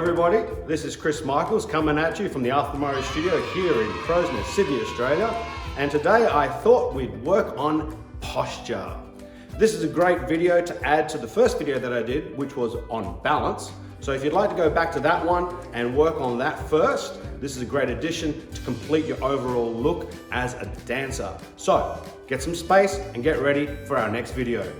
everybody, this is Chris Michaels coming at you from the Arthur Murray Studio here in Crows Nest, Sydney, Australia. And today I thought we'd work on posture. This is a great video to add to the first video that I did, which was on balance. So if you'd like to go back to that one and work on that first, this is a great addition to complete your overall look as a dancer. So get some space and get ready for our next video.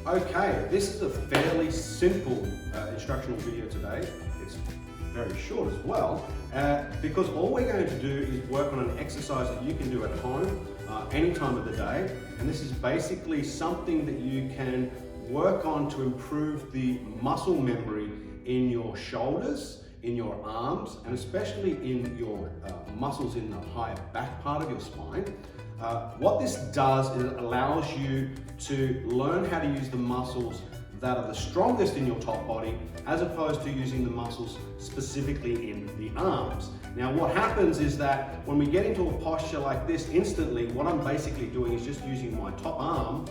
Okay, this is a fairly simple instructional video today. It's very short as well, because all we're going to do is work on an exercise that you can do at home, any time of the day. And this is basically something that you can work on to improve the muscle memory in your shoulders, in your arms, and especially in your muscles in the higher back part of your spine. What this does is it allows you to learn how to use the muscles that are the strongest in your top body, as opposed to using the muscles specifically in the arms. Now what happens is that when we get into a posture like this instantly, what I'm basically doing is just using my top arm,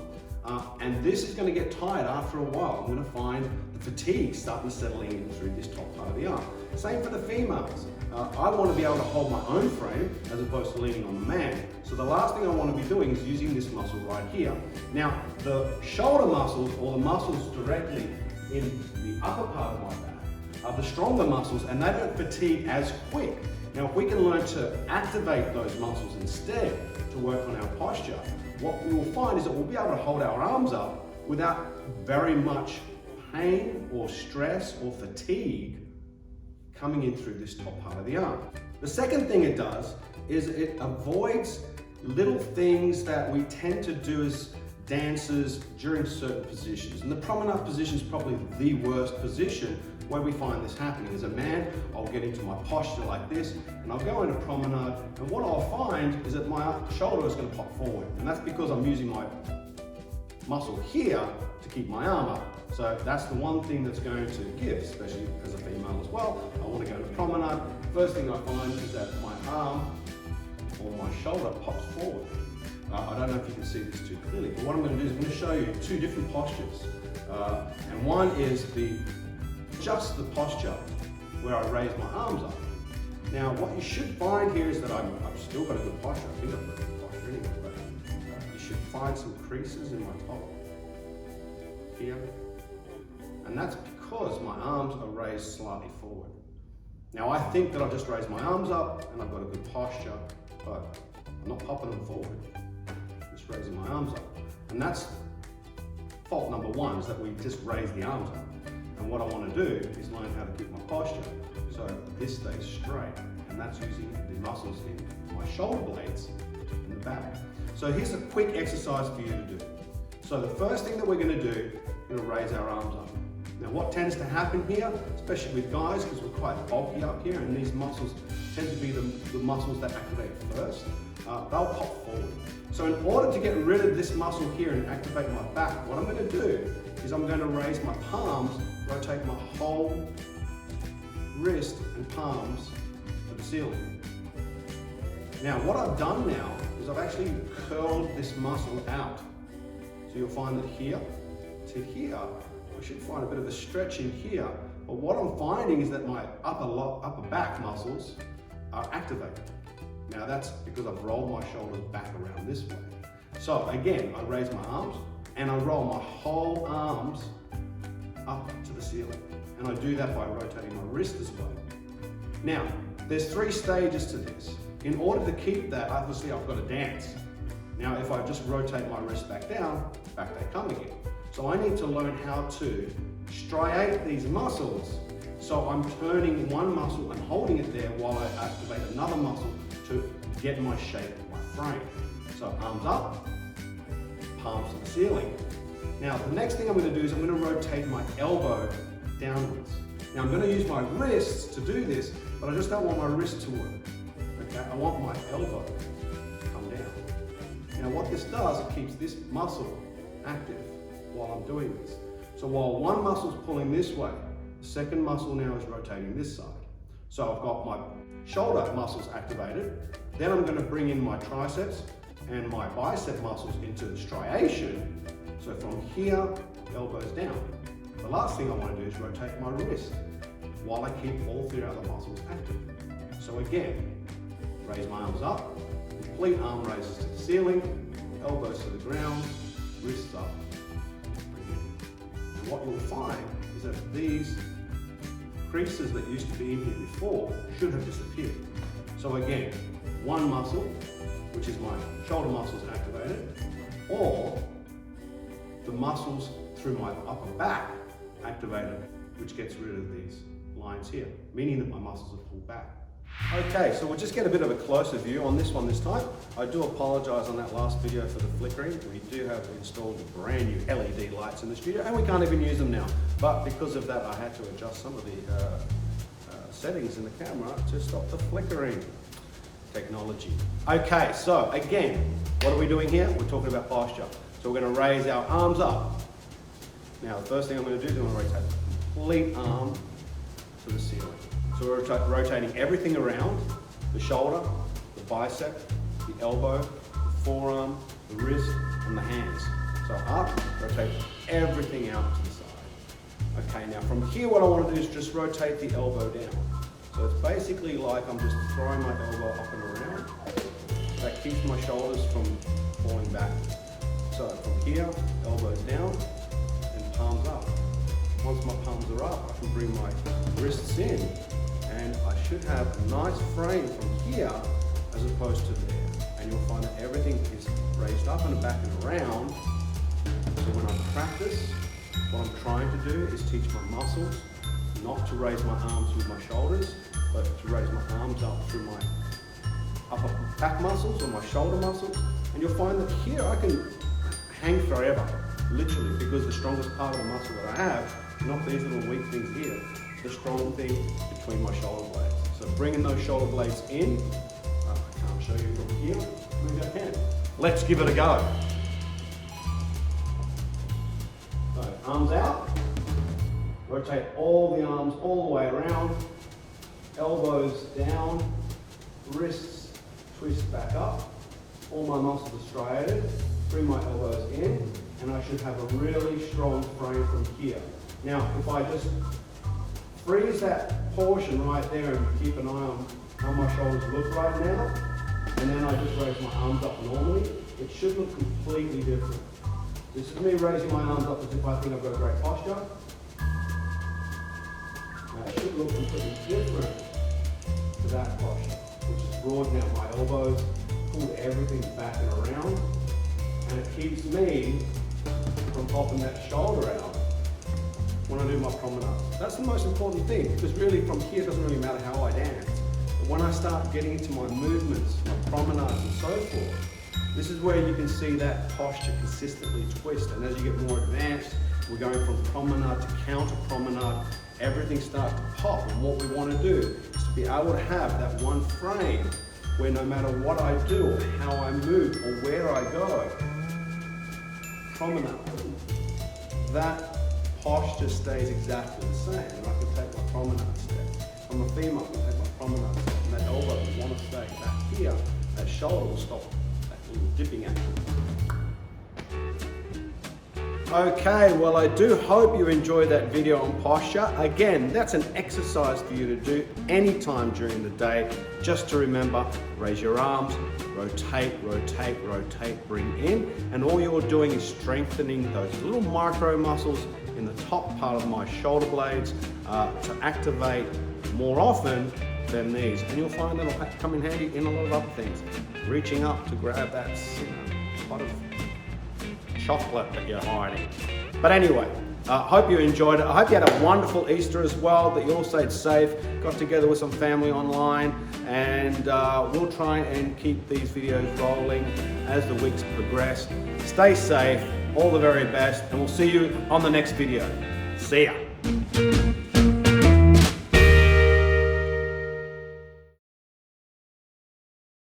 and this is going to get tired after a while. I'm going to find the fatigue starting settling in through this top part of the arm. Same for the females. I want to be able to hold my own frame as opposed to leaning on the man. So the last thing I want to be doing is using this muscle right here. Now the shoulder muscles, or the muscles directly in the upper part of my back, are the stronger muscles, and they don't fatigue as quick. Now if we can learn to activate those muscles instead to work on our posture, what we will find is that we'll be able to hold our arms up without very much pain or stress or fatigue coming in through this top part of the arm. The second thing it does is it avoids little things that we tend to do as dancers during certain positions. And the promenade position is probably the worst position where we find this happening. As a man, I'll get into my posture like this, and I'll go into promenade, and what I'll find is that my shoulder is going to pop forward. And that's because I'm using my muscle here to keep my arm up. So that's the one thing that's going to give, especially as a female as well. I want to go to promenade. First thing I find is that my arm or my shoulder pops forward. I don't know if you can see this too clearly, but what I'm going to do is I'm going to show you two different postures. And one is just the posture where I raise my arms up. Now what you should find here is that I've still got a good posture. I think I've got a good posture anyway, but you should find some creases in my top here. And that's because my arms are raised slightly forward. Now I think that I've just raised my arms up and I've got a good posture, but I'm not popping them forward, just raising my arms up. And that's fault number one, is that we just raise the arms up. And what I want to do is learn how to keep my posture so this stays straight. And that's using the muscles in my shoulder blades in the back. So here's a quick exercise for you to do. So the first thing that we're going to do, we're going to raise our arms up. Now what tends to happen here, especially with guys, because we're quite bulky up here, and these muscles tend to be the muscles that activate first, they'll pop forward. So in order to get rid of this muscle here and activate my back, what I'm going to do is I'm going to raise my palms, rotate my whole wrist and palms to the ceiling. Now what I've done now is I've actually curled this muscle out. So you'll find that here to here, I should find a bit of a stretch in here, but what I'm finding is that my upper back muscles are activated. Now that's because I've rolled my shoulders back around this way. So again, I raise my arms and I roll my whole arms up to the ceiling. And I do that by rotating my wrist as well. Now, there's three stages to this. In order to keep that, obviously I've got to dance. Now, if I just rotate my wrist back down, back they come again. So I need to learn how to striate these muscles. So I'm turning one muscle and holding it there while I activate another muscle to get my shape, my frame. So arms up, palms to the ceiling. Now the next thing I'm going to do is I'm going to rotate my elbow downwards. Now I'm going to use my wrists to do this, but I just don't want my wrist to work. Okay, I want my elbow to come down. Now what this does, it keeps this muscle active while I'm doing this. So while one muscle's pulling this way, the second muscle now is rotating this side. So I've got my shoulder muscles activated, then I'm going to bring in my triceps and my bicep muscles into striation. So from here, elbows down. The last thing I want to do is rotate my wrist. while I keep all 3 other muscles active. So again, raise my arms up, complete arm raises to the ceiling, elbows to the ground, wrists up. And what you'll find is that these creases that used to be in here before should have disappeared. So again, one muscle, which is my shoulder muscles activated, or the muscles through my upper back activated, which gets rid of these lines here, meaning that my muscles are pulled back. Okay, so we'll just get a bit of a closer view on this one this time. I do apologize on that last video for the flickering. We do have installed brand new LED lights in the studio and we can't even use them now. But because of that, I had to adjust some of the settings in the camera to stop the flickering technology. Okay, so again, what are we doing here? We're talking about posture. So we're going to raise our arms up. Now, the first thing I'm going to do is I'm going to rotate the complete arm to the ceiling. So we're rotating everything around, the shoulder, the bicep, the elbow, the forearm, the wrist, and the hands. So up, rotate everything out to the side. Okay, now from here what I want to do is just rotate the elbow down. So it's basically like I'm just throwing my elbow up and around. That keeps my shoulders from falling back. So from here, elbows down, and palms up. Once my palms are up, I can bring my wrists in, and I should have a nice frame from here as opposed to there. And you'll find that everything is raised up and back and around. So when I practice, what I'm trying to do is teach my muscles not to raise my arms with my shoulders, but to raise my arms up through my upper back muscles or my shoulder muscles. And you'll find that here I can hang forever, literally, because the strongest part of the muscle that I have, not these little weak things here, the strong thing between my shoulder blades. So bringing those shoulder blades in, I can't show you from here, maybe I can. Let's give it a go. So arms out, rotate all the arms all the way around, elbows down, wrists twist back up, all my muscles are striated, bring my elbows in, and I should have a really strong frame from here. Now, if I just freeze that portion right there and keep an eye on how my shoulders look right now, and then I just raise my arms up normally, it should look completely different. This is me raising my arms up as if I think I've got a great posture. Now it should look completely different to that posture, which is broadening out my elbows, pulled everything back and around, and it keeps me from popping that shoulder out when I do my promenades. That's the most important thing, because really from here it doesn't really matter how I dance. But when I start getting into my movements, my promenades and so forth, this is where you can see that posture consistently twist. And as you get more advanced, we're going from promenade to counter promenade, everything starts to pop. And what we want to do is to be able to have that one frame where no matter what I do or how I move or where I go, promenade, that posture stays exactly the same. And I can take my promenade step. From a female, I can take my promenade step. And that elbow will want to stay back here. That shoulder will stop that little dipping action. Okay, well I do hope you enjoyed that video on posture. Again, that's an exercise for you to do anytime during the day. Just to remember, raise your arms, rotate, rotate, rotate, bring in. And all you're doing is strengthening those little micro muscles in the top part of my shoulder blades to activate more often than these. And you'll find that'll come in handy in a lot of other things. Reaching up to grab that pot of chocolate that you're hiding. But anyway, hope you enjoyed it. I hope you had a wonderful Easter as well, that you all stayed safe, got together with some family online, and we'll try and keep these videos rolling as the weeks progress. Stay safe, all the very best, and we'll see you on the next video. See ya.